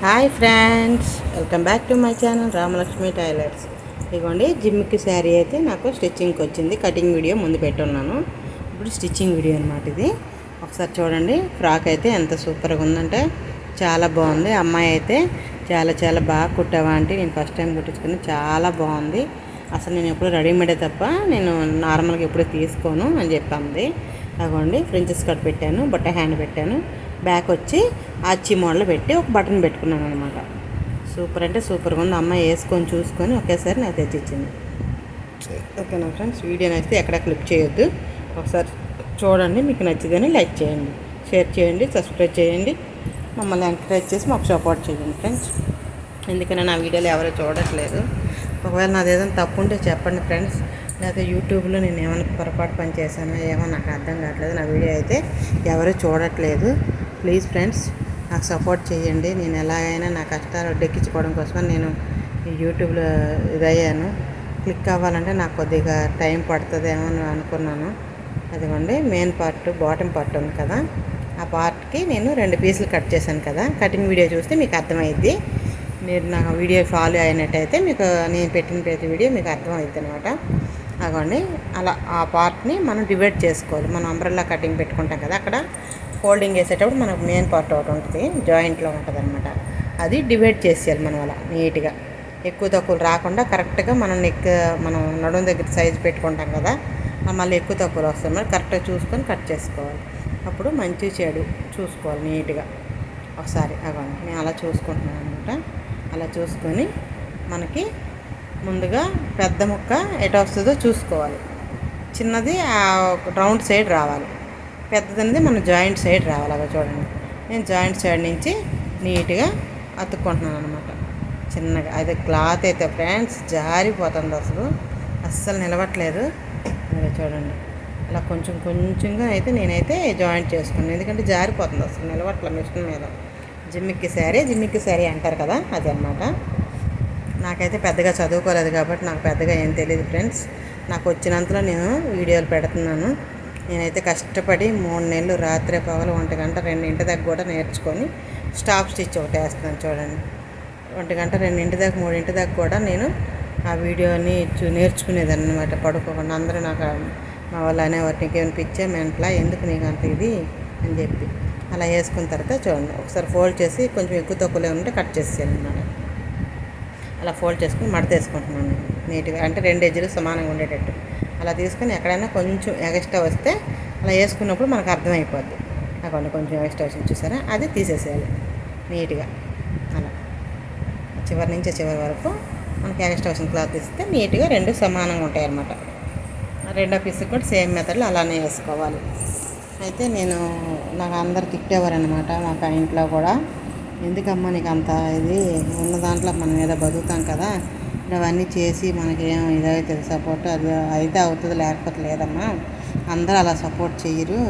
Hi friends, welcome back to my channel Ramalakshmi tailors. ఇదిగోండి జిమ్కి శారీ అయితే నాకు స్టిచ్చింగ్కి వచ్చింది. కటింగ్ వీడియో ముందు పెట్టున్నాను, ఇప్పుడు స్టిచ్చింగ్ వీడియో అనమాట ఇది. ఒకసారి చూడండి. ఫ్రాక్ అయితే ఎంత సూపర్గా ఉందంటే చాలా బాగుంది. అమ్మాయి అయితే చాలా చాలా బాగా కుట్టావా అంటే నేను ఫస్ట్ టైం కుట్టించుకుని చాలా బాగుంది. అసలు నేను ఎప్పుడు రెడీమేడే తప్ప నేను నార్మల్గా ఎప్పుడు తీసుకోను అని చెప్పింది. అదిగోండి ఫ్రించెస్ కట్ పెట్టాను, బట్ట హ్యాండ్ పెట్టాను, బ్యాక్ వచ్చి ఆచి మోడల్ పెట్టి ఒక బటన్ పెట్టుకున్నాను అనమాట. సూపర్ అంటే సూపర్గా ఉంది. అమ్మాయి వేసుకొని చూసుకొని ఒకేసారి నాకు తెచ్చిచ్చింది. ఓకేనా ఫ్రెండ్స్, వీడియో నచ్చితే ఎక్కడ క్లిక్ చేయొద్దు. ఒకసారి చూడండి, మీకు నచ్చితేనే లైక్ చేయండి, షేర్ చేయండి, సబ్స్క్రైబ్ చేయండి, మమ్మల్ని ఎంకరేజ్ చేసి మాకు సపోర్ట్ చేయండి ఫ్రెండ్స్. ఎందుకని నా వీడియోలు ఎవరు చూడట్లేదు. ఒకవేళ నాది ఏదైనా తప్పు ఉంటే చెప్పండి ఫ్రెండ్స్. లేకపోతే యూట్యూబ్లో నేను ఏమైనా పొరపాటు పని చేశానో ఏమో నాకు అర్థం కావట్లేదు. నా వీడియో అయితే ఎవరు చూడట్లేదు. ప్లీజ్ ఫ్రెండ్స్, నాకు సపోర్ట్ చేయండి. నేను ఎలాగైనా నా కష్టాలు డెక్కించుకోవడం కోసం నేను ఈ యూట్యూబ్లో ఇదయ్యాను. క్లిక్ అవ్వాలంటే నాకు కొద్దిగా టైం పడుతుందేమో అని అనుకున్నాను. అదిగోండి మెయిన్ పార్ట్, బాటమ్ పార్ట్ ఉంది కదా, ఆ పార్ట్కి నేను 2 పీసులు కట్ చేశాను కదా. కటింగ్ వీడియో చూస్తే మీకు అర్థమైద్ది. మీరు నా వీడియో ఫాలో అయినట్టయితే మీకు నేను పెట్టిన ప్రతి వీడియో మీకు అర్థమవుతుంది అనమాట. అదిగోండి అలా ఆ పార్ట్ని మనం డివైడ్ చేసుకోవాలి. మనం అంబ్రెల్లా కటింగ్ పెట్టుకుంటాం కదా, అక్కడ ఫోల్డింగ్ వేసేటప్పుడు మనకు మెయిన్ పార్ట్ ఒకటి ఉంటుంది, జాయింట్లో ఉంటుంది అనమాట. అది డివైడ్ చేసేయాలి మనం అలా నీట్గా. ఎక్కువ తక్కువలు రాకుండా కరెక్ట్గా మనం మనం నడుము దగ్గర సైజు పెట్టుకుంటాం కదా, మళ్ళీ ఎక్కువ తక్కువలు వస్తాయి. మరి కరెక్ట్గా చూసుకొని కట్ చేసుకోవాలి. అప్పుడు మంచి చెడు చూసుకోవాలి నీట్గా. ఒకసారి అవ్వండి నేను అలా చూసుకుంటున్నాను అనమాట. అలా చూసుకొని మనకి ముందుగా పెద్ద ముక్క ఎటు వస్తుందో చూసుకోవాలి. చిన్నది రౌండ్ సైడ్ రావాలి, పెద్దదనేది మన జాయింట్ సైడ్ రావాలి. అలా చూడండి, నేను జాయింట్ సైడ్ నుంచి నీట్గా అతుక్కుంటున్నాను అనమాట చిన్నగా. అది క్లాత్ అయితే ఫ్రెండ్స్ జారిపోతుంది, అస్సలు నిలవట్లేదు. అదే చూడండి, అలా కొంచెం కొంచెంగా అయితే నేనైతే జాయింట్ చేసుకున్నాను, ఎందుకంటే జారిపోతుంది, అసలు నిలవట్ల మిషన్ మీద. జిమ్మిక్కి శారీ అంటారు కదా, అది అన్నమాట. నాకైతే పెద్దగా చదువుకోలేదు కాబట్టి నాకు పెద్దగా ఏం తెలియదు ఫ్రెండ్స్. నాకు వచ్చినంతలో నేను వీడియోలు పెడుతున్నాను. నేనైతే కష్టపడి 3 నెలలు రాత్రి పగలు 1 గంట 2 దాకా కూడా నేర్చుకొని స్టాప్ స్టిచ్ ఒకటి వేస్తున్నాను చూడండి. 1 గంట 2 దాకా 3 దాకా కూడా నేను ఆ వీడియోని నేర్చుకునేదాన్ని అనమాట, పడుకోకుండా. అందరూ నాకు మా వాళ్ళు అనేవారు, నీకు ఏమైనా పిచ్చే మెంట్లా, ఎందుకు నీకు అంత ఇది అని చెప్పి. అలా వేసుకున్న తర్వాత చూడండి, ఒకసారి ఫోల్డ్ చేసి కొంచెం ఎక్కువ తక్కువలో ఉంటే కట్ చేసేయాలి అనమాట. అలా ఫోల్డ్ చేసుకుని మడత వేసుకుంటున్నాను నీట్గా, అంటే 2 ఎడ్జీలు సమానంగా ఉండేటట్టు. అలా తీసుకొని ఎక్కడైనా కొంచెం ఎక్స్ట్రా వస్తే అలా వేసుకున్నప్పుడు మనకు అర్థమైపోద్ది. అక్కడ కొంచెం ఎక్స్ట్రా వచ్చింది చూసారా, అది తీసేసేయాలి నీట్గా. అలా చివరి నుంచి చివరి వరకు మనకి ఎక్స్ట్రా వచ్చిన క్లాత్ ఇస్తే నీట్గా 2 సమానంగా ఉంటాయి అన్నమాట. 2వ పీస్కి కూడా సేమ్ మెథడ్లో అలానే వేసుకోవాలి. అయితే నాకు అందరు తిట్టేవారనమాట, మాకు ఇంట్లో కూడా, ఎందుకమ్మా నీకు అంత ఇది ఉన్న దాంట్లో మనం ఏదో బతుకుతాం కదా, అవన్నీ చేసి మనకేం ఇదవుతుంది సపోర్ట్, అది అయితే అవుతుంది లేకపోతే లేదమ్మా, అందరూ అలా సపోర్ట్ చేయరు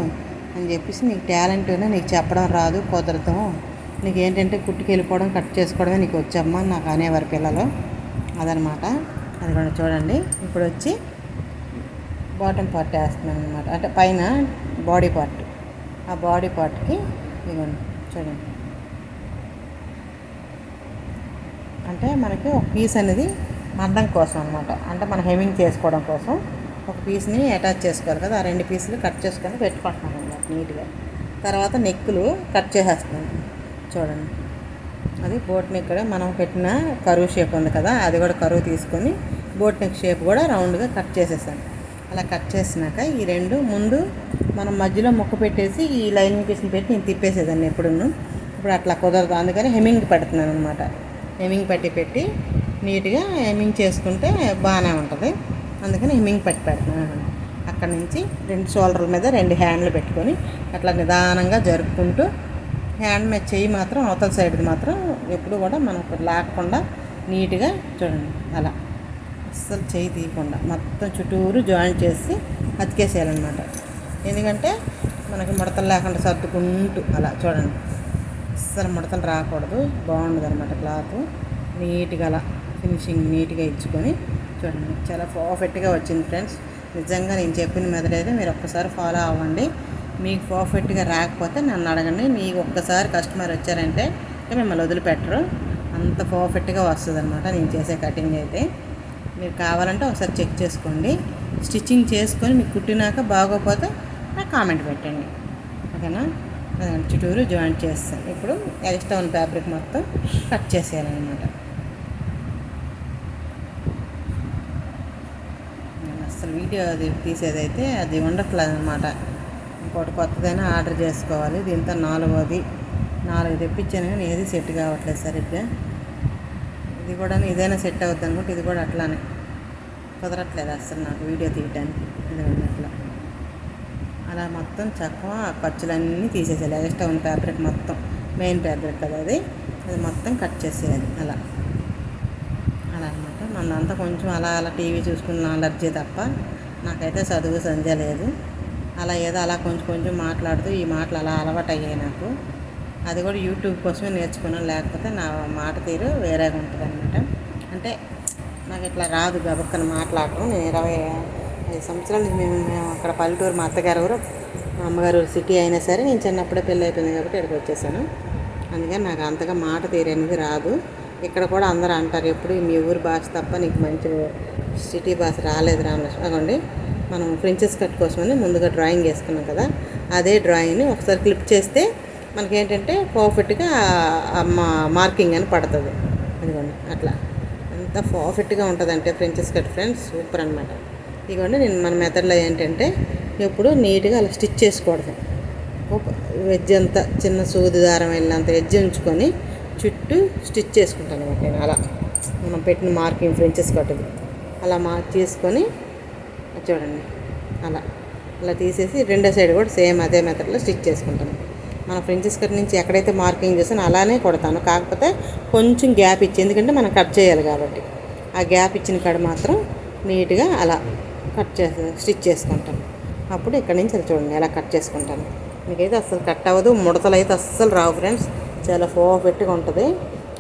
అని చెప్పేసి, నీకు టాలెంట్ నీకు చెప్పడం రాదు, కుదరదు, నీకు ఏంటంటే కుట్టుకు వెళ్ళిపోవడం కట్ చేసుకోవడమే నీకు వచ్చమ్మా నాకు అనేవారు పిల్లలు. అదనమాట. అది కూడా చూడండి, ఇప్పుడు వచ్చి బాటమ్ పార్ట్ వేస్తున్నాను అనమాట, అంటే పైన బాడీ పార్ట్. ఆ బాడీ పార్ట్కి ఇవ్వండి చూడండి, అంటే మనకి ఒక పీస్ అనేది మందం కోసం అనమాట, అంటే మనం హెమింగ్ చేసుకోవడం కోసం ఒక పీస్ని అటాచ్ చేసుకోవాలి కదా, ఆ 2 పీసులు కట్ చేసుకొని పెట్టుకుంటున్నాను అనమాట నీట్గా. తర్వాత నెక్కులు కట్ చేసేస్తున్నాను చూడండి. అది బోట్ నెక్ కూడా మనం పెట్టిన కరువు షేప్ ఉంది కదా, అది కూడా కరువు తీసుకొని బోట్ నెక్ షేప్ కూడా రౌండ్గా కట్ చేసేసాను. అలా కట్ చేసినాక ఈ 2 ముందు మనం మధ్యలో ముక్క పెట్టేసి ఈ లైనింగ్ పీస్ని పెట్టి నేను తిప్పేసేదాన్ని ఇప్పుడు అట్లా కుదరదు, అందుకని హెమింగ్ పెడుతున్నాను అనమాట. హెమింగ్ పెట్టి నీట్గా హెమింగ్ చేసుకుంటే బాగానే ఉంటుంది, అందుకని హెమింగ్ పెడుతున్నాను. అక్కడ నుంచి 2 షోల్డర్ల మీద 2 హ్యాండ్లు పెట్టుకొని అట్లా నిదానంగా జరుపుకుంటూ, హ్యాండ్ మీద చెయ్యి మాత్రం అవతల సైడ్ది మాత్రం ఎప్పుడు కూడా మనకు లాక్కుండా నీట్గా చూడండి, అలా అస్సలు చెయ్యి తీయకుండా మొత్తం చుట్టూరు జాయింట్ చేసి అతికేసేయాలన్నమాట. ఎందుకంటే మనకి ముడతలు లేకుండా సర్దుకుంటూ అలా చూడండి, అస్సలు ముడతలు రాకూడదు, బాగుండదు అనమాట క్లాత్. నీట్గా అలా ఫినిషింగ్ నీట్గా ఇచ్చుకొని చూడండి, చాలా పర్ఫెక్ట్గా వచ్చింది ఫ్రెండ్స్. నిజంగా నేను చెప్పిన మెథడ్ అయితే మీరు ఒక్కసారి ఫాలో అవ్వండి. మీకు పర్ఫెక్ట్గా రాకపోతే నన్ను అడగండి. మీకు ఒక్కసారి కస్టమర్ వచ్చారంటే మిమ్మల్ని వదిలిపెట్టరు, అంత పర్ఫెక్ట్గా వస్తుంది అనమాట నేను చేసే కటింగ్ అయితే. మీరు కావాలంటే ఒకసారి చెక్ చేసుకోండి. స్టిచ్చింగ్ చేసుకొని మీకు కుట్టినాక బాగోపోతే నాకు కామెంట్ పెట్టండి, ఓకేనా. చుట్టూరు జాయింట్ చేస్తాను. ఇప్పుడు ఎక్స్ట్రా ఉన్న ఫ్యాబ్రిక్ మొత్తం కట్ చేసేయాలన్నమాట. అసలు వీడియో అది తీసేదైతే అది ఉండట్లేదు అనమాట. ఇంకోటి కొత్తదైనా ఆర్డర్ చేసుకోవాలి. దీంతో 4 తెప్పించాను కానీ ఏది సెట్ కావట్లేదు సరిగ్గా. ఇది కూడా ఇదైనా సెట్ అవుద్ది అనుకుంటే ఇది కూడా అట్లానే కుదరట్లేదు అసలు నాకు వీడియో తీయడానికి. ఇది అట్లా అలా మొత్తం చక్కగా ఖర్చులన్నీ తీసేసేయాలి. ఎక్స్ట్రా ఉన్న ఫ్యాబ్రిక్ మొత్తం, మెయిన్ ఫ్యాబ్రిక్ కదా అది మొత్తం కట్ చేసేయాలి. అలా అనమాట. మనంతా కొంచెం అలా టీవీ చూసుకున్న అలర్జీ తప్ప నాకైతే చదువు సంధ్య లేదు. అలా ఏదో అలా కొంచెం మాట్లాడుతూ ఈ మాటలు అలా అలవాటు అయ్యాయి నాకు. అది కూడా యూట్యూబ్ కోసమే నేర్చుకున్నాను, లేకపోతే నా మాట తీరు వేరేగా ఉంటుంది అనమాట. అంటే నాకు ఇట్లా రాదు గబక్కన మాట్లాడటం. నేను 25 సంవత్సరాల నుంచి మేము అక్కడ పల్లెటూరు, మా అత్తగారు ఊరు, మా అమ్మగారు సిటీ అయినా సరే నేను చిన్నప్పుడే పెళ్ళి అయిపోయింది కాబట్టి ఇక్కడికి వచ్చేసాను. అందుకని నాకు అంతగా మాట తీరు అనేది రాదు. ఇక్కడ కూడా అందరూ అంటారు ఎప్పుడు మీ ఊరు భాష తప్ప నీకు మంచి సిటీ భాష రాలేదు రామలక్ష్మి. అదండి మనం ప్రిన్సెస్ కట్ కోసమని ముందుగా డ్రాయింగ్ వేసుకున్నాం కదా, అదే డ్రాయింగ్ని ఒకసారి క్లిప్ చేస్తే మనకేంటంటే పర్ఫెక్ట్గా మార్కింగ్ అని పడుతుంది. ఇదిగోండి అట్లా ఎంత పర్ఫెక్ట్గా ఉంటుందంటే ప్రిన్సెస్ కట్ ఫ్రెండ్స్ సూపర్ అనమాట. ఇదిగోండి నేను మన మెథడ్లో ఏంటంటే ఎప్పుడు నీట్గా అలా స్టిచ్ చేసుకోవడం. వెజ్ అంతా చిన్న సూది దారం వెళ్ళినంత వెజ్ ఉంచుకొని చుట్టూ స్టిచ్ చేసుకుంటాను అనమాట. నేను అలా మనం పెట్టిన మార్కింగ్ ప్రిన్సెస్ కట్టుది అలా చేసుకొని చూడండి అలా తీసేసి రెండో సైడ్ కూడా సేమ్ అదే మెథడ్లో స్టిచ్ చేసుకుంటాను. మన ప్రిన్సెస్ కట్ నుంచి ఎక్కడైతే మార్కింగ్ చేస్తానో అలానే కొడతాను, కాకపోతే కొంచెం గ్యాప్ ఇచ్చి, ఎందుకంటే మనం కట్ చేయాలి కాబట్టి ఆ గ్యాప్ ఇచ్చిన కాడ మాత్రం నీట్గా అలా స్టిచ్ చేసుకుంటాను. అప్పుడు ఇక్కడి నుంచి అది చూడండి ఎలా కట్ చేసుకుంటాను. మీకైతే అస్సలు కట్ అవ్వదు, ముడతలు అయితే అస్సలు రావు ఫ్రెండ్స్, చాలా పర్ఫెక్ట్గా ఉంటుంది.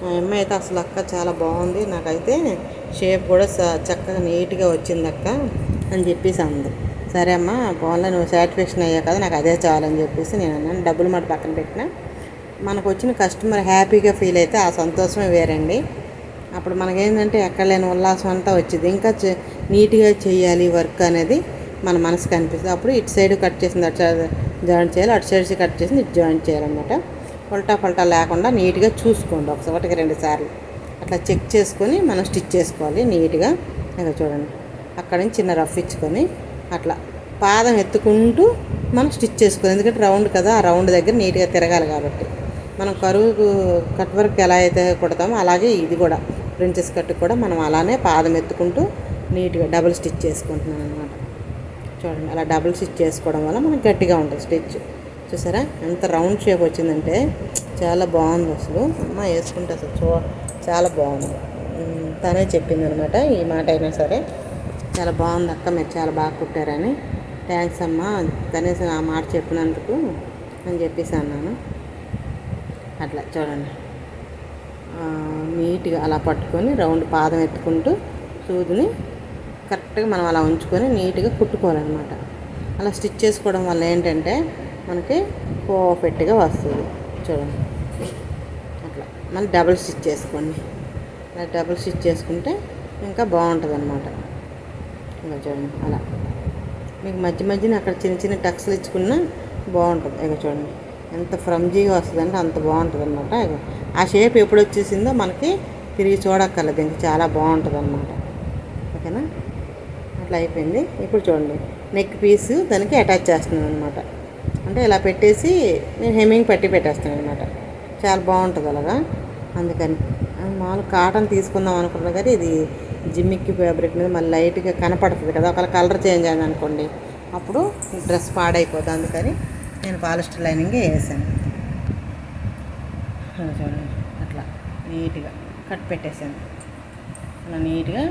మా అమ్మాయి అయితే అసలు అక్క చాలా బాగుంది, నాకైతే షేప్ కూడా చక్కగా నీట్గా వచ్చింది అక్క అని చెప్పేసి అంది. సరే అమ్మ బాగుంది, నువ్వు సాటిస్ఫాక్షన్ అయ్యా కదా, నాకు అదే చాలని చెప్పేసి నేను అన్నాను. డబ్బులు మాట పక్కన పెట్టిన మనకు వచ్చిన కస్టమర్ హ్యాపీగా ఫీల్ అయితే ఆ సంతోషమే వేరండి. అప్పుడు మనకేంటంటే ఎక్కడ లేని ఉల్లాసం అంతా వచ్చింది. ఇంకా నీట్గా చేయాలి వర్క్ అనేది మన మనసుకు అనిపిస్తుంది. అప్పుడు ఇటు సైడ్ కట్ చేసింది అటు సైడ్ జాయింట్ చేయాలి, అటు సైడ్ కట్ చేసింది ఇటు జాయింట్ చేయాలన్నమాట. పల్టా లేకుండా నీట్గా చూసుకోండి. ఒకటికి 2 సార్లు అట్లా చెక్ చేసుకొని మనం స్టిచ్ చేసుకోవాలి నీట్గా. ఇంకా చూడండి అక్కడ నుంచి చిన్న రఫ్ ఇచ్చుకొని అట్లా పాదం ఎత్తుకుంటూ మనం స్టిచ్ చేసుకోవాలి. ఎందుకంటే రౌండ్ కదా, ఆ రౌండ్ దగ్గర నీట్గా తిరగాలి కాబట్టి. మనం కరువు కట్ వర్క్ ఎలా అయితే కుడతామో అలాగే ఇది కూడా ప్రిన్సెస్ కట్ కూడా మనం అలానే పాదం ఎత్తుకుంటూ నీట్గా డబుల్ స్టిచ్ చేసుకుంటున్నాను అనమాట. చూడండి అలా డబుల్ స్టిచ్ చేసుకోవడం వల్ల మనకు గట్టిగా ఉంటుంది స్టిచ్. చూసారా ఎంత రౌండ్ షేప్ వచ్చిందంటే చాలా బాగుంది. అసలు అమ్మ వేసుకుంటే అసలు చాలా బాగుంది. తనే చెప్పింది అనమాట ఈ మాట అయినా సరే, చాలా బాగుంది అక్క, మీరు చాలా బాగా కుట్టారని. థ్యాంక్స్ అమ్మ, కనీసం ఆ మాట చెప్పినందుకు అని చెప్పేసి అన్నాను. అట్లా చూడండి నీట్గా అలా పట్టుకొని రౌండ్ పాదం ఎత్తుకుంటూ సూదిని కరెక్ట్గా మనం అలా ఉంచుకొని నీట్గా కుట్టుకోవాలన్నమాట. అలా స్టిచ్ చేసుకోవడం వల్ల ఏంటంటే మనకి పర్ఫెక్ట్గా వస్తుంది. చూడండి అట్లా మళ్ళీ డబుల్ స్టిచ్ చేసుకోండి. అలా డబుల్ స్టిచ్ చేసుకుంటే ఇంకా బాగుంటుంది అన్నమాట. ఇంకా చూడండి అలా మీకు మధ్యన అక్కడ చిన్న టక్స్లు ఇచ్చుకున్నా బాగుంటుంది. ఇక చూడండి ఎంత ఫ్రంజీగా వస్తుందంటే అంత బాగుంటుంది అనమాట. ఆ షేప్ ఎప్పుడు వచ్చేసిందో మనకి తిరిగి చూడక్కర్లేదు, ఇంకా చాలా బాగుంటుంది అనమాట. ఓకేనా, అట్లా అయిపోయింది. ఇప్పుడు చూడండి నెక్ పీస్ దానికి అటాచ్ చేస్తున్నాను అనమాట. అంటే ఇలా పెట్టేసి నేను హెమ్మింగ్ పట్టి పెట్టేస్తాను అనమాట. చాలా బాగుంటుంది అలాగా. అందుకని మామూలు కాటన్ తీసుకుందాం అనుకున్నా కానీ ఇది జిమ్మిక్కి ఫ్యాబ్రిక్ మీద మళ్ళీ లైట్గా కనపడుతుంది కదా, ఒకవేళ కలర్ చేంజ్ అయింది అనుకోండి అప్పుడు డ్రెస్ పాడైపోతుంది. అందుకని నేను పాలిస్టర్ లైనింగే వేసాను. చూడండి అట్లా నీట్గా కట్ పెట్టేసాను. అలా నీట్గా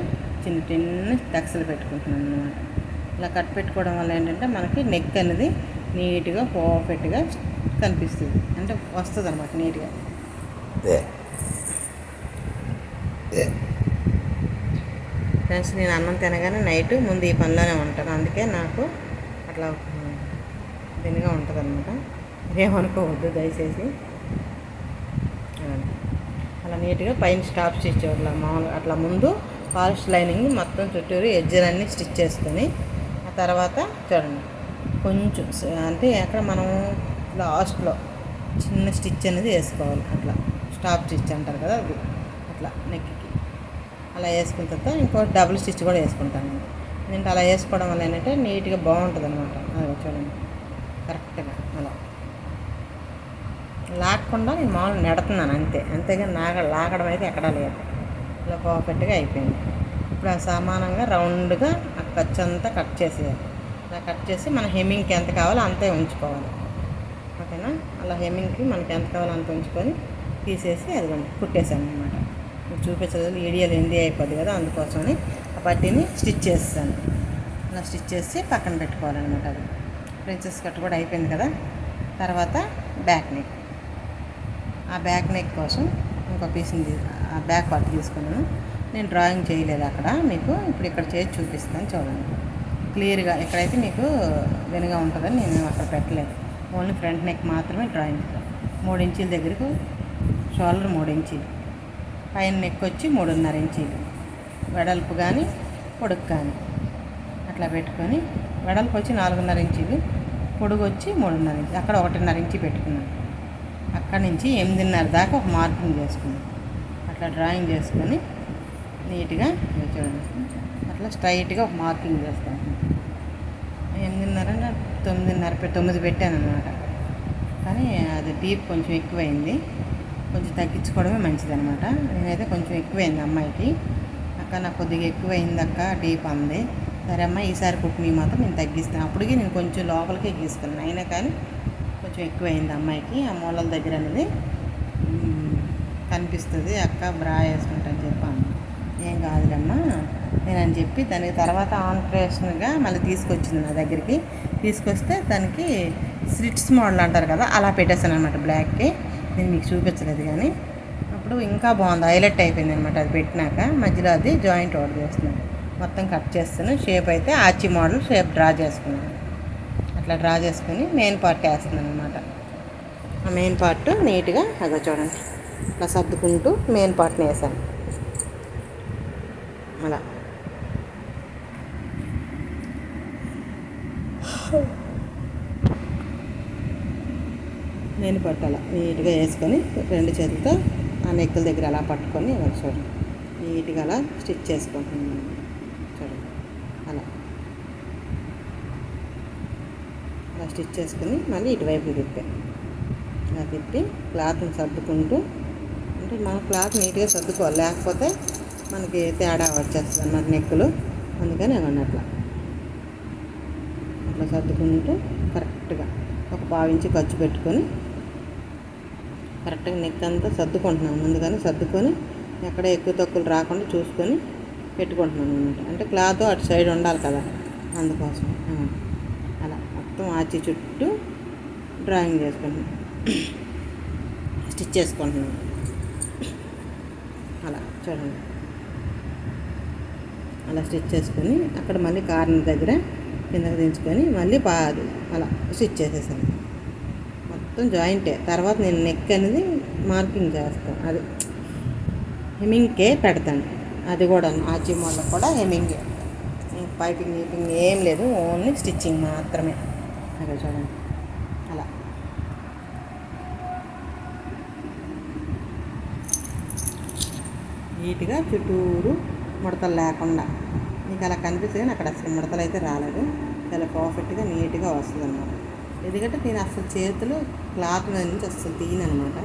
చిన్న టక్స్లు పెట్టుకుంటున్నాను అనమాట. ఇలా కట్ పెట్టుకోవడం వల్ల ఏంటంటే మనకి నెక్ అనేది నీట్గా పర్ఫెక్ట్గా కనిపిస్తుంది, అంటే వస్తుంది అనమాట నీట్గా. ఫ్రెండ్స్ నేను అన్నం తినగానే నైట్ ముందు ఈ పనిలోనే ఉంటాను, అందుకే నాకు అట్లా దీనిగా ఉంటుంది అనమాట. ఏమనుకోవద్దు దయచేసి. నీట్గా పైన స్టాప్ స్టిచ్ అట్లా మామూలుగా అట్లా ముందు ఫాల్స్ లైనింగ్ మొత్తం చుట్టూరు ఎడ్జలన్నీ స్టిచ్ చేసుకొని ఆ తర్వాత చూడండి కొంచెం అంటే అక్కడ మనం లాస్ట్లో చిన్న స్టిచ్ అనేది వేసుకోవాలి. అట్లా స్టాప్ స్టిచ్ అంటారు కదా, అది అట్లా నెక్కి అలా వేసుకున్న తర్వాత ఇంకో డబుల్ స్టిచ్ కూడా వేసుకుంటాను నేను. ఎందుకంటే అలా వేసుకోవడం వల్ల ఏంటంటే నీట్గా బాగుంటుంది అనమాట. అది చూడండి కరెక్ట్గా అలా లాగకుండా నేను మామూలుగా నెడుతున్నాను అంతేగాని లాగడం అయితే ఎక్కడా లేదు. ఇలా పర్ఫెక్ట్గా అయిపోయింది. ఇప్పుడు ఆ సమానంగా రౌండ్గా ఆ ఖర్చు అంతా కట్ చేసేయాలి. అలా కట్ చేసి మన హెమ్మింగ్కి ఎంత కావాలో అంతే ఉంచుకోవాలి. ఓకేనా? అలా హెమ్మింగ్కి మనకి ఎంత కావాలో అంత ఉంచుకొని తీసేసి అదిగోండి కుట్టేశాను అనమాట. మీకు చూపించలేదు, వీడియోలు ఎండి అయిపోద్ది కదా, అందుకోసమని ఆ పట్టీని స్టిచ్ చేస్తాను. అలా స్టిచ్ చేసి పక్కన పెట్టుకోవాలన్నమాట. అది ప్రిన్సెస్ కట్ కూడా అయిపోయింది కదా. తర్వాత బ్యాక్ నెక్, ఆ బ్యాక్ నెక్ కోసం ఇంకో పీస్ని ఆ బ్యాక్ పార్ట్ తీసుకున్నాను. నేను డ్రాయింగ్ చేయలేదు అక్కడ, మీకు ఇప్పుడు ఇక్కడ చేసి చూపిస్తాను చూడండి క్లియర్గా. ఎక్కడైతే మీకు వెనుగా ఉంటుందని నేను అక్కడ పెట్టలేదు, ఓన్లీ ఫ్రంట్ నెక్ మాత్రమే డ్రాయింగ్. 3 ఇంచీల దగ్గరకు షోల్డర్, 3 ఇంచీలు పైన నెక్ వచ్చి 3.5 ఇంచీలు వెడల్పు కానీ పొడుగు కానీ అట్లా పెట్టుకొని, వెడల్పు వచ్చి 4.5 ఇంచీలు, పొడుగు వచ్చి 3.5 ఇంచీలు, అక్కడ 1.5 ఇంచీ పెట్టుకున్నాను. అక్కడి నుంచి 8.5 దాకా ఒక మార్కింగ్ చేసుకున్నాను. అట్లా డ్రాయింగ్ చేసుకొని నీట్గా చూడండి అట్లా స్ట్రైట్గా ఒక మార్కింగ్ చేస్తాను. 8.5 9 పెట్టాను అన్నమాట. కానీ అది డీప్ కొంచెం ఎక్కువైంది, కొంచెం తగ్గించుకోవడమే మంచిదన్నమాట. నేనైతే కొంచెం ఎక్కువైంది అమ్మాయికి. అక్క నాకు కొద్దిగా ఎక్కువైంది అక్క డీప్ అంది. సరే అమ్మ ఈసారి కుట్టినవి మాత్రం నేను తగ్గిస్తాను. అప్పటికి నేను కొంచెం లోపలికి ఎక్కిస్తున్నాను, అయినా కానీ కొంచెం ఎక్కువైంది అమ్మాయికి. ఆ మూలల దగ్గర అనేది కనిపిస్తుంది. అక్క బ్రా వేసుకుంటాను చెప్పాను. ఏం కాదులమ్మా నేనని చెప్పి దానికి తర్వాత ఆల్ట్రేషన్గా మళ్ళీ తీసుకొచ్చింది నా దగ్గరికి. తీసుకొస్తే దానికి స్లిట్స్ మోడల్ అంటారు కదా, అలా పెట్టేస్తాను అనమాట బ్లాక్కి. నేను మీకు చూపించలేదు కానీ అప్పుడు ఇంకా బాగుంది, హైలైట్ అయిపోయింది అనమాట. అది పెట్టినాక మధ్యలో అది జాయింట్ ఆర్డర్ చేస్తున్నాను, మొత్తం కట్ చేస్తాను. షేప్ అయితే ఆచి మోడల్ షేప్ డ్రా చేసుకున్నాను. అట్లా డ్రా చేసుకుని మెయిన్ పార్ట్ వేస్తున్నాను అనమాట. ఆ మెయిన్ పార్ట్ నీట్గా అదో చూడండి అట్లా సర్దుకుంటూ మెయిన్ పార్ట్ని వేసాను. అలా నేను పట్టాల నీట్గా వేసుకొని 2 చేతులతో ఆ నెక్కుల దగ్గర అలా పట్టుకొని చూడండి నీట్గా అలా స్టిచ్ చేసుకుంటున్నాను. చూడండి అలా అలా స్టిచ్ చేసుకుని మళ్ళీ ఇటువైపు తిప్పాను. అలా తిప్పి క్లాత్ని సర్దుకుంటూ, అంటే మన క్లాత్ నీట్గా సర్దుకోవాలి, లేకపోతే మనకి తేడా వచ్చేస్తుంది అన్నమాట నెక్కులు. అందుకని అవ్వండి అట్లా సర్దుకుంటూ కరెక్ట్గా ఒక 1/2 ఇంచు ఖర్చు పెట్టుకొని కరెక్ట్గా నెక్ అంతా సర్దుకుంటున్నాను. ముందుగానే సర్దుకొని ఎక్కడ ఎక్కువ తక్కువలు రాకుండా చూసుకొని పెట్టుకుంటున్నాను అనమాట. అంటే క్లాత్ అటు సైడ్ ఉండాలి కదా, అందుకోసం అలా మొత్తం ఆచి చుట్టూ డ్రాయింగ్ చేసుకుంటున్నాను, స్టిచ్ చేసుకుంటున్నాను. అలా చూడండి అలా స్టిచ్ చేసుకొని అక్కడ మళ్ళీ కార్నర్ దగ్గర కిందకి దించుకొని మళ్ళీ అలా స్టిచ్ చేసేసాను. మొత్తం జాయింటే. తర్వాత నేను నెక్ అనేది మార్కింగ్ చేస్తాను, అది హెమ్మింగ్కే పెడతాను. అది కూడా ఆచి మోడల్ కూడా హెమ్మింగే, పైపింగ్ గీపింగ్ ఏం లేదు, ఓన్లీ స్టిచ్చింగ్ మాత్రమే. అదే చూడండి అలా నీట్గా చుట్టూరు ముడతలు లేకుండా మీకు అలా కనిపిస్తుంది. కానీ అక్కడ అసలు ముడతలు అయితే రాలేదు, చాలా పర్ఫెక్ట్గా నీట్గా వస్తుంది అన్నమాట. ఎందుకంటే నేను అసలు చేతులు క్లాత్ మీద నుంచి అసలు తీయను అనమాట.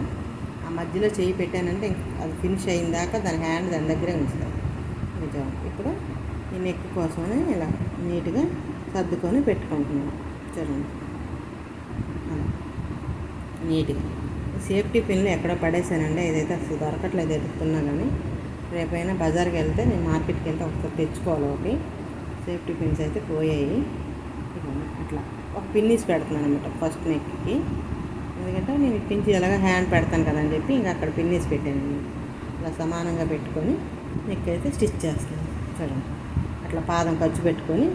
ఆ మధ్యలో చేయి పెట్టానంటే అది ఫినిష్ అయిన దాకా దాని హ్యాండ్ దాని దగ్గరే ఉంచుతాను. నిజం. ఇప్పుడు ఈ నెక్ కోసమని ఇలా నీట్గా సర్దుకొని పెట్టుకుంటున్నాను. చూడండి అలా నీట్గా. సేఫ్టీ పిన్లు ఎక్కడ పడేసానండి, ఏదైతే అసలు దొరకట్లేదు ఎదుగుతున్నా. కానీ రేపైనా బజార్కి వెళ్తే నేను మార్కెట్కి వెళ్తే ఒకసారి తెచ్చుకోవాలి. ఒకటి సేఫ్టీ పిన్స్ అయితే పోయాయి. అట్లా ఒక పిన్నిస్ పెడుతున్నాను అనమాట ఫస్ట్ నెక్కి. ఎందుకంటే నేను పిన్స్ ఎలాగ హ్యాండ్ పెడతాను కదా అని చెప్పి ఇంకా అక్కడ పిన్నిస్ పెట్టాను. అలా సమానంగా పెట్టుకొని నెక్ అయితే స్టిచ్ చేస్తాను. చూడండి అట్లా పాదం ఖర్చు పెట్టుకొని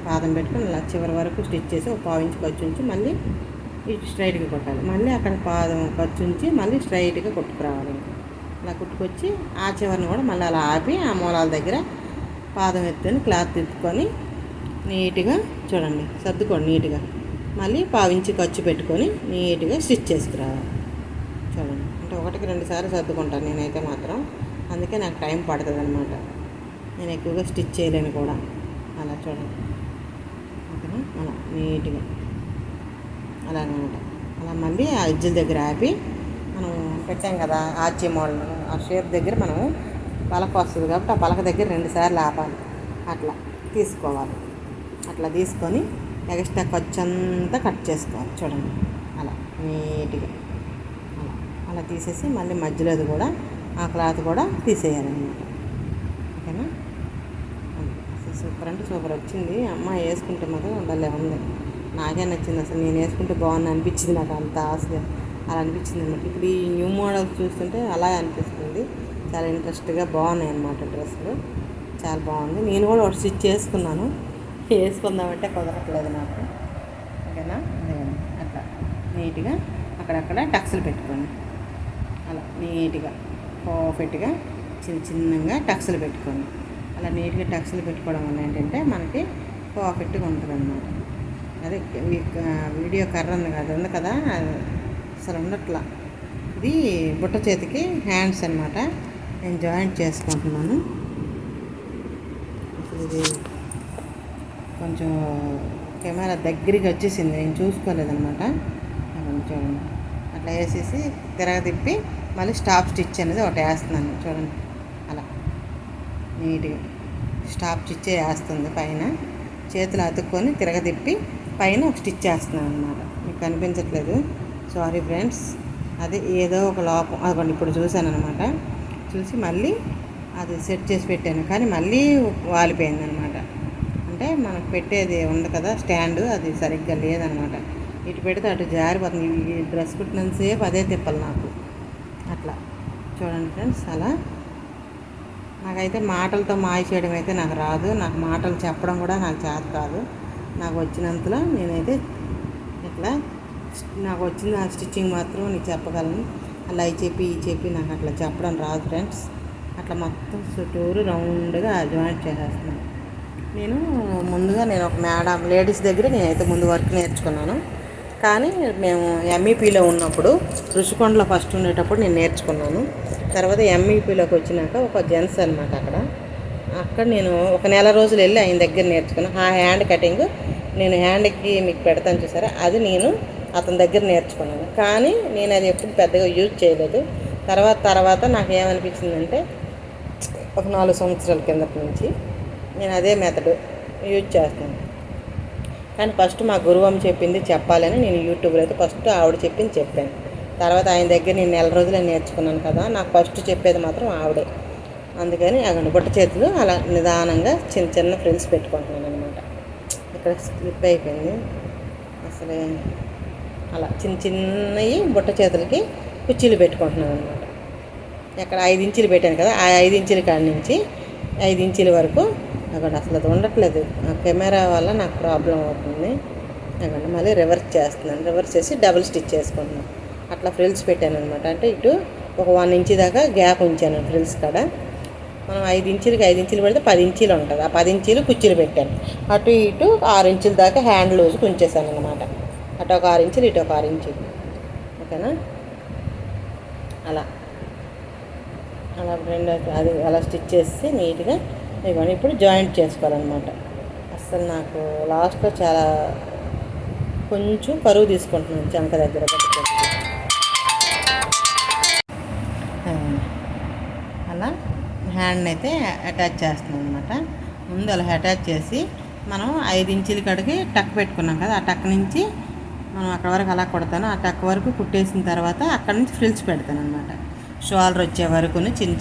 పాదం పెట్టుకొని అలా చివరి వరకు స్టిచ్ చేసి ఒక 1/4 ఇంచు ఖర్చు ఉంచి మళ్ళీ ఇటు స్ట్రైట్గా కొట్టాలి. మళ్ళీ అక్కడ పాదం ఖర్చు ఉంచి మళ్ళీ స్ట్రైట్గా కొట్టుకురావాలి. అలా కుట్టుకొచ్చి ఆ చివరిని కూడా మళ్ళీ అలా ఆపి ఆ మూలాల దగ్గర పాదం ఎత్తుకొని క్లాత్ తిప్పుకొని నీట్గా చూడండి సర్దుకోండి. నీట్గా మళ్ళీ పావించి ఖర్చు పెట్టుకొని నీట్గా స్టిచ్ చేసుకురావాలి. చూడండి, అంటే 1-2 సార్లు సర్దుకుంటాను నేనైతే మాత్రం. అందుకే నాకు టైం పడుతుంది అనమాట. నేను ఎక్కువగా స్టిచ్ చేయలేను కూడా. అలా చూడండి, ఓకేనా? అలా నీట్గా అలాగనమాట. అలా మళ్ళీ ఆ ఎడ్జిల దగ్గర ఆపి మనం పెట్టాం కదా ఆర్చి మోడల్, ఆ షేప్ దగ్గర మనం పలక వస్తుంది కాబట్టి ఆ పలక దగ్గర 2 సార్లు ఆపాలి. అట్లా తీసుకోవాలి. అట్లా తీసుకొని ఎక్స్ట్రా ఖర్చు అంతా కట్ చేసుకోవాలి. చూడండి, అలా నీట్గా అలా అలా తీసేసి మళ్ళీ మధ్యలోది కూడా ఆ క్లాత్ కూడా తీసేయాలన్నమాట. ఓకేనా? అసలు సూపర్ అంటే సూపర్ వచ్చింది. అమ్మ వేసుకుంటే మాత్రం భలే ఉంది. నాకే నచ్చింది. అసలు నేను వేసుకుంటే బాగుంది అనిపించింది. నాకు అంత ఆశగా అలా అనిపించింది అన్నమాట. ఇప్పుడు ఈ న్యూ మోడల్స్ చూస్తుంటే అలా అనిపిస్తుంది. చాలా ఇంట్రెస్ట్గా బాగున్నాయి అన్నమాట డ్రెస్సులు. చాలా బాగుంది. నేను కూడా ఒకటి స్టిచ్ చేసుకున్నాను. వేసుకుందామంటే కుదరట్లేదు నాకు. ఓకేనా? అట్లా నీట్గా అక్కడక్కడ టక్స్లు పెట్టుకోండి. అలా నీట్గా పర్ఫెక్ట్గా చిన్నగా టక్స్లు పెట్టుకోండి. అలా నీట్గా టక్స్లు పెట్టుకోవడం వల్ల ఏంటంటే మనకి పర్ఫెక్ట్గా ఉంటుంది అన్నమాట. అదే వీడియో కర్ర ఉంది కదా, ఉంది కదా, అసలు ఉండట్లా. ఇది బుట్ట చేతికి హ్యాండ్స్ అన్నమాట. నేను జాయింట్ చేసుకుంటున్నాను. అసలు ఇది కొంచెం కెమెరా దగ్గరికి వచ్చేసింది, నేను చూసుకోలేదన్నమాట. చూడండి, అట్లా వేసేసి తిప్పి మళ్ళీ స్టాప్ స్టిచ్ అనేది ఒకటి వేస్తున్నాను. చూడండి, అలా నీట్గా స్టాప్ స్టిచ్చే వేస్తుంది. పైన చేతులు అతుక్కొని తిప్పి పైన ఒక స్టిచ్ వేస్తున్నాను అనమాట. మీకు కనిపించట్లేదు, సారీ ఫ్రెండ్స్. అది ఏదో ఒక లోపం అదిగోండి, ఇప్పుడు చూశాను అనమాట. చూసి మళ్ళీ అది సెట్ చేసి పెట్టాను, కానీ మళ్ళీ వాలిపోయింది అనమాట. అంటే మనకు పెట్టేది ఉంది కదా స్టాండ్, అది సరిగ్గా లేదనమాట. ఇటు పెడితే అటు జారిపోతుంది. ఈ డ్రెస్ కుట్టినంతసేపు అదే తిప్పాలి నాకు. అట్లా చూడండి ఫ్రెండ్స్. అలా నాకైతే మాటలతో మాయ చేయడం అయితే నాకు రాదు. నాకు మాటలు చెప్పడం కూడా నాకు చేత కాదు. నాకు వచ్చినంతలో నేనైతే ఇట్లా నాకు వచ్చిన ఆ స్టిచ్చింగ్ మాత్రం నీకు చెప్పగలను. అలా ఈ చెప్పి నాకు అట్లా చెప్పడం రాదు ఫ్రెండ్స్. అట్లా మొత్తం చుట్టూరు రౌండ్గా జాయింట్ చేసేస్తున్నాను. ముందుగా ఒక మేడం లేడీస్ దగ్గర నేనైతే ముందు వర్క్ నేర్చుకున్నాను. కానీ మేము ఎంఈపీలో ఉన్నప్పుడు ఋషికొండలో ఫస్ట్ ఉండేటప్పుడు నేను నేర్చుకున్నాను. తర్వాత ఎంఈపీలోకి వచ్చినాక ఒక జెంట్స్ అనమాట అక్కడ నేను ఒక నెల రోజులు వెళ్ళి ఆయన దగ్గర నేర్చుకున్నాను. ఆ హ్యాండ్ కటింగ్ నేను హ్యాండ్కి మీకు పెడతాను చూసారా, అది నేను అతని దగ్గర నేర్చుకున్నాను. కానీ నేను అది ఎప్పుడు పెద్దగా యూజ్ చేయలేదు. తర్వాత నాకు ఏమనిపించిందంటే ఒక 4 సంవత్సరాల కిందటి నుంచి నేను అదే మెథడ్ యూజ్ చేస్తాను. కానీ ఫస్ట్ మా గురువమ్మ చెప్పింది చెప్పాలని నేను యూట్యూబ్లో అయితే ఫస్ట్ ఆవిడ చెప్పింది చెప్పాను. తర్వాత ఆయన దగ్గర నేను నెల రోజులు నేర్చుకున్నాను కదా, నాకు ఫస్ట్ చెప్పేది మాత్రం ఆవిడే. అందుకని అక్కడ బుట్ట చేతులు అలా నిదానంగా చిన్న ఫ్రిల్స్ పెట్టుకుంటున్నాను అనమాట. ఇక్కడ స్లిప్ అయిపోయింది అసలే. అలా చిన్నవి బుట్ట చేతులకి కుర్చీలు పెట్టుకుంటున్నాను అనమాట. ఎక్కడ 5 ఇంచులు పెట్టాను కదా, ఆ 5 ఇంచుల కాడి నుంచి 5 ఇంచుల వరకు అక్కడ అసలు అది ఉండట్లేదు. ఆ కెమెరా వల్ల నాకు ప్రాబ్లం అవుతుంది. అక్కడ మళ్ళీ రివర్స్ చేస్తున్నాను. రివర్స్ చేసి డబుల్ స్టిచ్ చేసుకుంటున్నాను. అట్లా ఫ్రిల్స్ పెట్టాను అనమాట. అంటే ఇటు ఒక 1 ఇంచు దాకా గ్యాప్ ఉంచాను ఫ్రిల్స్ కాడ. మనం 5 ఇంచులకి 5 ఇంచులు పెడితే 10 ఇంచులు ఉంటుంది. ఆ 10 ఇంచులు కుర్చీలు పెట్టాను. అటు ఇటు 6 ఇంచుల దాకా హ్యాండ్ లూజ్కి ఉంచేసాను అనమాట. అటు ఒక 6 ఇంచులు, ఇటు ఒక 6 ఇంచులు. ఓకేనా? అలా అది అలా స్టిచ్ చేసి నీట్గా ఇవన్నీ ఇప్పుడు జాయింట్ చేసుకోవాలన్నమాట. అసలు నాకు లాస్ట్లో చాలా కొంచెం కరువు తీసుకుంటున్నాను చంక దగ్గర. అలా హ్యాండ్ని అయితే అటాచ్ చేస్తున్నాను అనమాట. ముందు అలా అటాచ్ చేసి మనం 5 ఇంచుల కాడికి టక్ పెట్టుకున్నాం కదా, ఆ టక్ నుంచి మనం అక్కడ వరకు అలా కొడతాను. ఆ టక్ వరకు కుట్టేసిన తర్వాత అక్కడ నుంచి ఫ్రిల్స్ పెడతాను అనమాట. షోల్డర్ వచ్చే వరకు చిన్న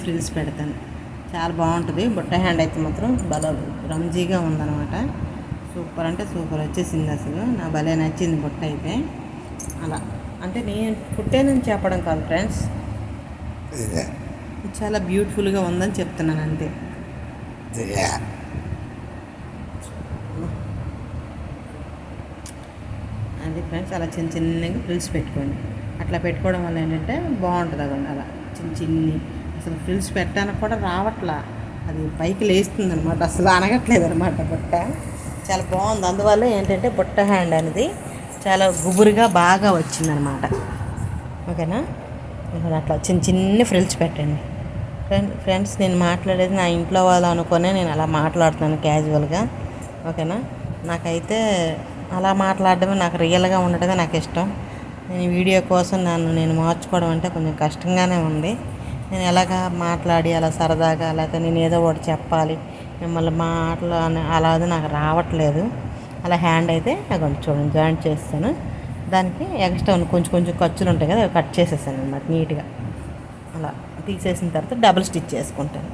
ఫ్రిల్స్ పెడతాను. చాలా బాగుంటుంది. బుట్ట హ్యాండ్ అయితే మాత్రం భలే రంజీగా ఉందన్నమాట. సూపర్ అంటే సూపర్ వచ్చేసింది. అసలు నా భలే నచ్చింది బుట్ట అయితే. అలా అంటే నేను కుట్టానని చెప్పడం కాదు ఫ్రెండ్స్, చాలా బ్యూటిఫుల్గా ఉందని చెప్తున్నాను అంతే. అది ఫ్రెండ్స్ అలా చిన్న చిన్నగా ఫ్రిల్స్ పెట్టుకోండి. అట్లా పెట్టుకోవడం వల్ల ఏంటంటే బాగుంటుంది. అదండి అలా చిన్ని అసలు ఫ్రిల్స్ పెట్టడానికి కూడా రావట్లా, అది పైకి లేస్తుంది అనమాట, అసలు అనగట్లేదు అనమాట బుట్ట. చాలా బాగుంది. అందువల్ల ఏంటంటే బుట్ట హ్యాండ్ అనేది చాలా గుబురుగా బాగా వచ్చిందనమాట. ఓకేనా, అట్లా చిన్ని ఫ్రిల్స్ పెట్టండి. ఫ్రెండ్స్ నేను మాట్లాడేది నా ఇంట్లో వాళ్ళు అనుకునే నేను అలా మాట్లాడుతున్నాను క్యాజువల్గా. ఓకేనా, నాకైతే అలా మాట్లాడడమే, నాకు రియల్గా ఉండడమే నాకు ఇష్టం. నేను వీడియో కోసం నేను మార్చుకోవడం అంటే కొంచెం కష్టంగానే ఉంది. నేను ఎలాగా మాట్లాడి అలా సరదాగా లేకపోతే నేను ఏదో ఒకటి చెప్పాలి మిమ్మల్ని మాటలు అలా అది నాకు రావట్లేదు. అలా హ్యాండ్ అయితే అక్కడ చూడండి జాయింట్ చేస్తాను. దానికి ఎక్స్ట్రా కొంచెం కొంచెం ఖర్చులు ఉంటాయి కదా, అవి కట్ చేసేసాను అనమాట నీట్గా. అలా తీసేసిన తర్వాత డబుల్ స్టిచ్ చేసుకుంటాను.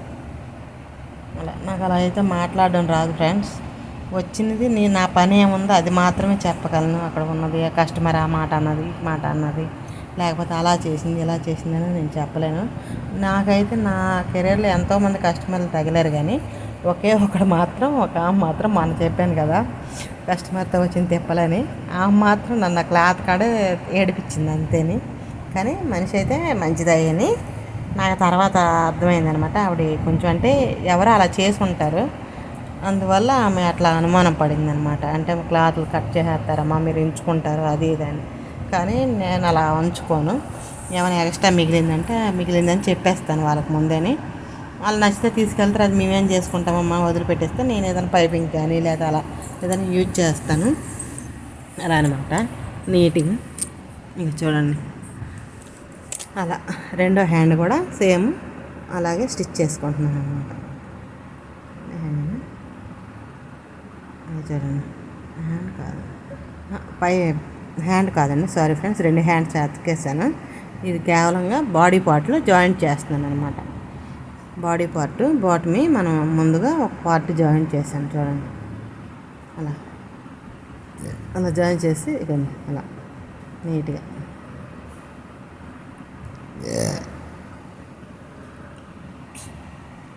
అలా నాకు అలా అయితే మాట్లాడడం రాదు ఫ్రెండ్స్. వచ్చినది నేను నా పని ఏముందో అది మాత్రమే చెప్పగలను. అక్కడ ఉన్నది కస్టమర్ ఆ మాట అన్నది ఈ మాట అన్నది, లేకపోతే అలా చేసింది ఇలా చేసింది అని నేను చెప్పలేను. నాకైతే నా కెరీర్లో ఎంతోమంది కస్టమర్లు తగిలారు, కానీ ఒకే ఒకడు మాత్రం ఒక ఆమె మాత్రం మొన్న చెప్పాను కదా కస్టమర్తో వచ్చింది తిప్పలని, ఆమె మాత్రం నన్ను క్లాత్ కాడే ఏడిపించింది అంతేని. కానీ మనిషి అయితే మంచిదయ్యని నాకు తర్వాత అర్థమైందనమాట. ఆవిడ కొంచెం అంటే ఎవరో అలా చేసి ఉంటారు, అందువల్ల ఆమె అట్లా అనుమానం పడింది అనమాట. అంటే క్లాత్లు కట్ చేసేస్తారమ్మా మీరు ఎంచుకుంటారు అది ఇదని. కానీ నేను అలా ఉంచుకోను. ఏమైనా ఎక్స్ట్రా మిగిలిందని చెప్పేస్తాను వాళ్ళకి ముందేని. వాళ్ళు నచ్చితే తీసుకెళ్తారు, అది మేమేం చేసుకుంటామమ్మా వదిలిపెట్టేస్తే నేను ఏదైనా పైపింగ్ కానీ లేదా అలా ఏదైనా యూజ్ చేస్తాను. అలా అనమాట నీట్గా. ఇంక చూడండి అలా రెండో హ్యాండ్ కూడా సేమ్ అలాగే స్టిచ్ చేసుకుంటున్నాను అనమాట. చూడండి హ్యాండ్ కాదు, పై హ్యాండ్ కాదండి, సారీ ఫ్రెండ్స్, రెండు హ్యాండ్స్ అతికేసాను. ఇది కేవలంగా బాడీ పార్ట్లో జాయింట్ చేస్తున్నాను అనమాట. బాడీ పార్ట్ బాటమి మనం ముందుగా ఒక పార్ట్ జాయింట్ చేశాను చూడండి. అలా అలా జాయిన్ చేసి ఇదండి అలా నీట్గా.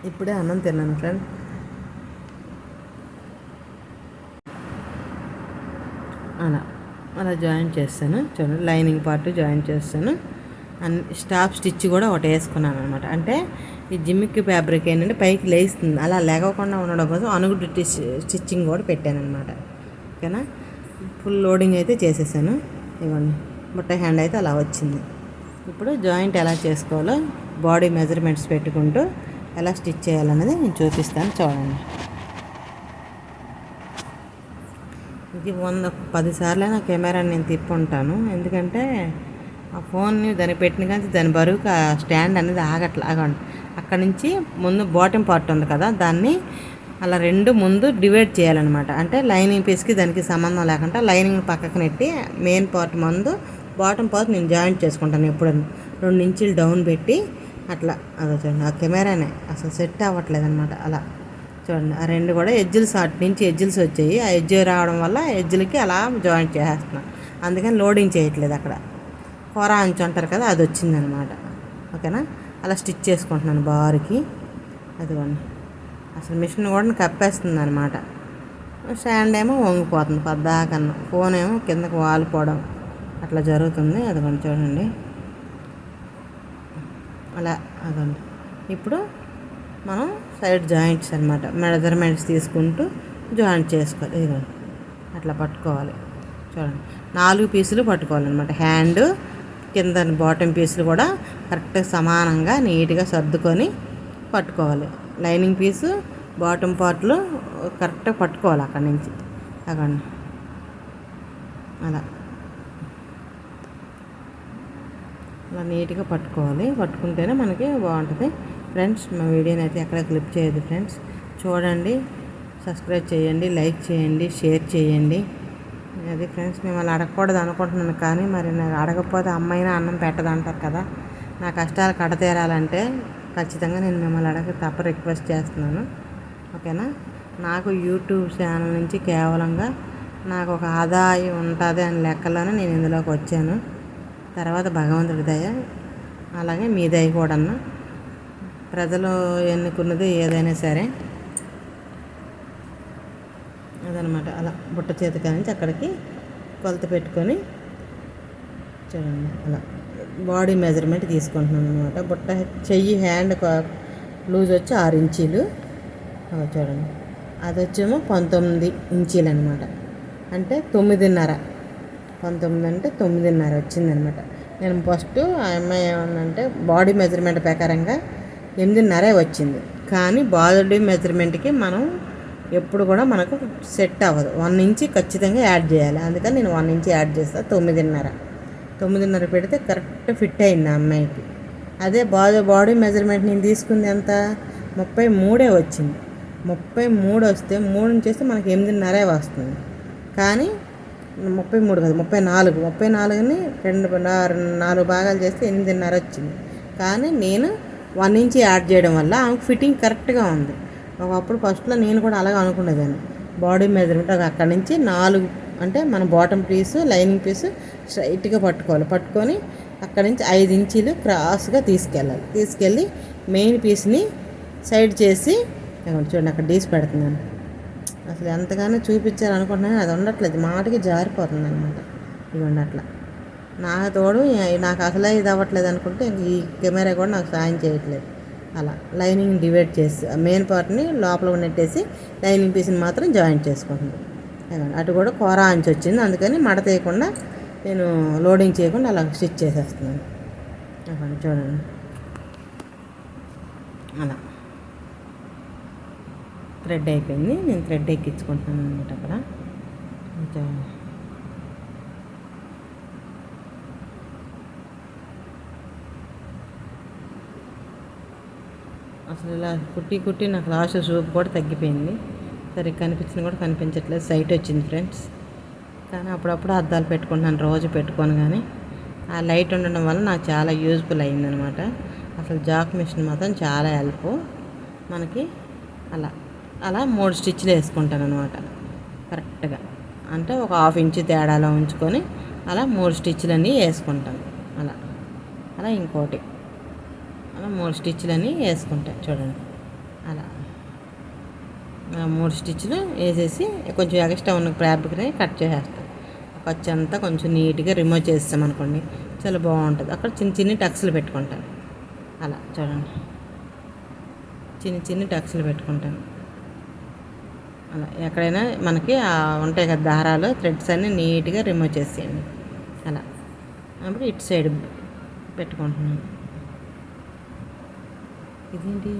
ఇప్పుడే అన్నం తిన్నాను ఫ్రెండ్. అలా జాయిన్ చేస్తాను చూడండి. లైనింగ్ పార్ట్ జాయిన్ చేస్తాను. స్టాప్ స్టిచ్ కూడా ఒకటి వేసుకున్నాను అనమాట. అంటే ఈ జిమ్మిక్కి ఫ్యాబ్రిక్ ఏంటంటే పైకి లేస్తుంది, అలా లేకుండా ఉండడం కోసం అనుగుడు స్టిచ్చింగ్ కూడా పెట్టాను అనమాట. ఓకేనా, ఫుల్ లోడింగ్ అయితే చేసేసాను. ఇవ్వండి బుట్ట హ్యాండ్ అయితే అలా వచ్చింది. ఇప్పుడు జాయింట్ ఎలా చేసుకోవాలో బాడీ మెజర్మెంట్స్ పెట్టుకుంటూ ఎలా స్టిచ్ చేయాలన్నది నేను చూపిస్తాను చూడండి. ఇది 10 సార్లైనా కెమెరాని నేను తిప్పుంటాను, ఎందుకంటే ఆ ఫోన్ని దాన్ని పెట్టిన కానీ దాని బరువుకి ఆ స్టాండ్ అనేది ఆగట్లాగా. అక్కడ నుంచి ముందు బాటమ్ పార్ట్ ఉంది కదా, దాన్ని అలా రెండు ముందు డివైడ్ చేయాలన్నమాట. అంటే లైనింగ్ పీస్కి దానికి సంబంధం లేకుండా లైనింగ్ పక్కకు నెట్టి మెయిన్ పార్ట్ ముందు బాటమ్ పార్ట్ నేను జాయింట్ చేసుకుంటాను. ఎప్పుడు 2 ఇంచులు డౌన్ పెట్టి అట్లా. అదే చూడండి ఆ కెమెరానే అసలు సెట్ అవ్వట్లేదు అనమాట. అలా చూడండి ఆ రెండు కూడా ఎడ్జిల్స్ అటు నుంచి ఎడ్జిల్స్ వచ్చాయి, ఆ ఎడ్జ్ రావడం వల్ల ఎడ్జిలకి అలా జాయింట్ చేసేస్తున్నాను. అందుకని లోడింగ్ చేయట్లేదు. అక్కడ కూర అంచు అంటారు కదా, అది వచ్చిందనమాట. ఓకేనా, అలా స్టిచ్ చేసుకుంటున్నాను బార్కి. అదిగోండి అసలు మిషన్ కూడా కప్పేస్తుంది అనమాట. స్టాండ్ ఏమో వంగిపోతుంది పద్దాకన్నా, ఫోన్ ఏమో కిందకు వాలిపోవడం అట్లా జరుగుతుంది. అదిగోండి చూడండి అలా. అదండి ఇప్పుడు మనం సైడ్ జాయింట్స్ అనమాట మెజర్మెంట్స్ తీసుకుంటూ జాయింట్ చేసుకోవాలి. ఇదిగోండి అట్లా పట్టుకోవాలి చూడండి. 4 పీసులు పట్టుకోవాలన్నమాట. హ్యాండ్ కింద బాటమ్ పీసులు కూడా కరెక్ట్గా సమానంగా నీట్గా సర్దుకొని పట్టుకోవాలి. లైనింగ్ పీసు బాటమ్ పార్ట్లు కరెక్ట్గా పట్టుకోవాలి అక్కడి నుంచి. అక్కడి అలా అలా నీట్గా పట్టుకోవాలి. పట్టుకుంటేనే మనకి బాగుంటుంది ఫ్రెండ్స్. మా వీడియోని అయితే ఎక్కడ క్లిప్ చేయొద్దు ఫ్రెండ్స్. చూడండి, సబ్స్క్రైబ్ చేయండి, లైక్ చేయండి, షేర్ చేయండి. అది ఫ్రెండ్స్ మిమ్మల్ని అడగకూడదు అనుకుంటున్నాను, కానీ మరి నాకు అడగకపోతే అమ్మాయినా అన్నం పెట్టదు అంటారు కదా. నా కష్టాలు కడతీరాలంటే ఖచ్చితంగా నేను మిమ్మల్ని తప్ప రిక్వెస్ట్ చేస్తున్నాను. ఓకేనా, నాకు యూట్యూబ్ ఛానల్ నుంచి కేవలంగా నాకు ఒక ఆదాయం ఉంటుంది అని లెక్కలోనే నేను ఇందులోకి వచ్చాను. తర్వాత భగవంతుడి దయ, అలాగే మీ దయ కూడా. ప్రజలు ఎన్నుకున్నది ఏదైనా సరే అదనమాట. అలా బుట్ట చేతికా నుంచి అక్కడికి కొలత పెట్టుకొని చూడండి అలా బాడీ మెజర్మెంట్ తీసుకుంటున్నాను అనమాట. బుట్ట చెయ్యి హ్యాండ్ లూజ్ వచ్చి 6 ఇంచీలు చూడండి. అది వచ్చేమో 19 ఇంచీలు అనమాట. అంటే 9.5. 19 అంటే 9.5 వచ్చిందనమాట. నేను ఫస్ట్ ఆ అమ్మాయి ఏమన్నంటే బాడీ మెజర్మెంట్ ప్రకారంగా 8.5 వచ్చింది. కానీ బాడీ మెజర్మెంట్కి మనం ఎప్పుడు కూడా మనకు సెట్ అవ్వదు. 1 ఇంచి ఖచ్చితంగా యాడ్ చేయాలి. అందుకని నేను 1 ఇంచి యాడ్ చేస్తాను. 9.5 పెడితే కరెక్ట్ ఫిట్ అయింది ఆ అమ్మాయికి. అదే బాడీ మెజర్మెంట్ నేను తీసుకుంది ఎంత 33 వచ్చింది. 33 వస్తే 3 నుంచి వస్తే మనకి 8.5 వస్తుంది. కానీ 33 కాదు 34ని 4 భాగాలు చేస్తే 8.5 వచ్చింది. కానీ నేను 1 ఇంచి యాడ్ చేయడం వల్ల ఆమెకు ఫిట్టింగ్ కరెక్ట్గా ఉంది. ఒకప్పుడు ఫస్ట్లో నేను కూడా అలాగే అనుకునేదాన్ని. బాడీ మెజర్మెంట్ అక్కడి నుంచి 4 అంటే మన బాటమ్ పీసు లైనింగ్ పీసు స్ట్రైట్గా పట్టుకొని అక్కడి నుంచి 5 ఇంచీలు క్రాస్గా తీసుకెళ్ళి మెయిన్ పీస్ని సైడ్ చేసి చూడండి అక్కడ డీస్ పెడుతున్నాను. అసలు ఎంతగానో చూపించాలనుకుంటున్నాను, అది ఉండట్లేదు, మాటకి జారిపోతుంది అనమాట. ఇవ్వండి అట్లా నా తోడు నాకు అసలే ఇది అవ్వట్లేదు అనుకుంటే ఈ కెమెరా కూడా నాకు సాయం చేయట్లేదు. అలా లైనింగ్ డివైడ్ చేసి మెయిన్ పార్ట్ని లోపల నెట్టేసి లైనింగ్ పీస్ని మాత్రం జాయింట్ చేసుకుంటున్నాను. అటు కూడా కూర అంచి వచ్చింది, అందుకని మడత వేయకుండా నేను లోడింగ్ చేయకుండా అలా స్టిచ్ చేసేస్తున్నాను. చూడండి అలా థ్రెడ్ అయిపోయింది. నేను థ్రెడ్ ఎక్కించుకుంటున్నాను అనమాట అక్కడ. అసలు ఇలా కుట్టి నాకు లాస్ట్ సూప్ కూడా తగ్గిపోయింది. సరిగ్గా కనిపించింది కూడా కనిపించట్లేదు, సైట్ వచ్చింది ఫ్రెండ్స్. కానీ అప్పుడప్పుడు అద్దాలు పెట్టుకుంటున్నాను, రోజు పెట్టుకోను. కానీ ఆ లైట్ ఉండడం వల్ల నాకు చాలా యూజ్ఫుల్ అయిందనమాట. అసలు జాక్ మిషన్ మాత్రం చాలా హెల్ప్ మనకి. అలా 3 స్టిచ్లు వేసుకుంటాను అనమాట కరెక్ట్గా. అంటే ఒక 1/2 ఇంచు తేడాలో ఉంచుకొని అలా 3 స్టిచ్లన్నీ వేసుకుంటాను. అలా ఇంకోటి అలా 3 స్టిచ్లన్నీ వేసుకుంటాను. చూడండి అలా 3 స్టిచ్లు వేసేసి కొంచెం ఎక్స్ట్రా ఉన్న ఫ్యాబ్రిక్ని కట్ చేసేస్తాను. ఖర్చు అంతా కొంచెం నీట్గా రిమూవ్ చేస్తాం అనుకోండి, చాలా బాగుంటుంది. అక్కడ చిన్న టక్స్లు పెట్టుకుంటాను. అలా చూడండి చిన్న టక్స్లు పెట్టుకుంటాను. అలా ఎక్కడైనా మనకి ఉంటాయి కదా దారాలు, థ్రెడ్స్ అన్నీ నీట్గా రిమూవ్ చేసేయండి. అలా అప్పుడు ఇటు సైడ్ పెట్టుకుంటున్నాను. ఇదేంటి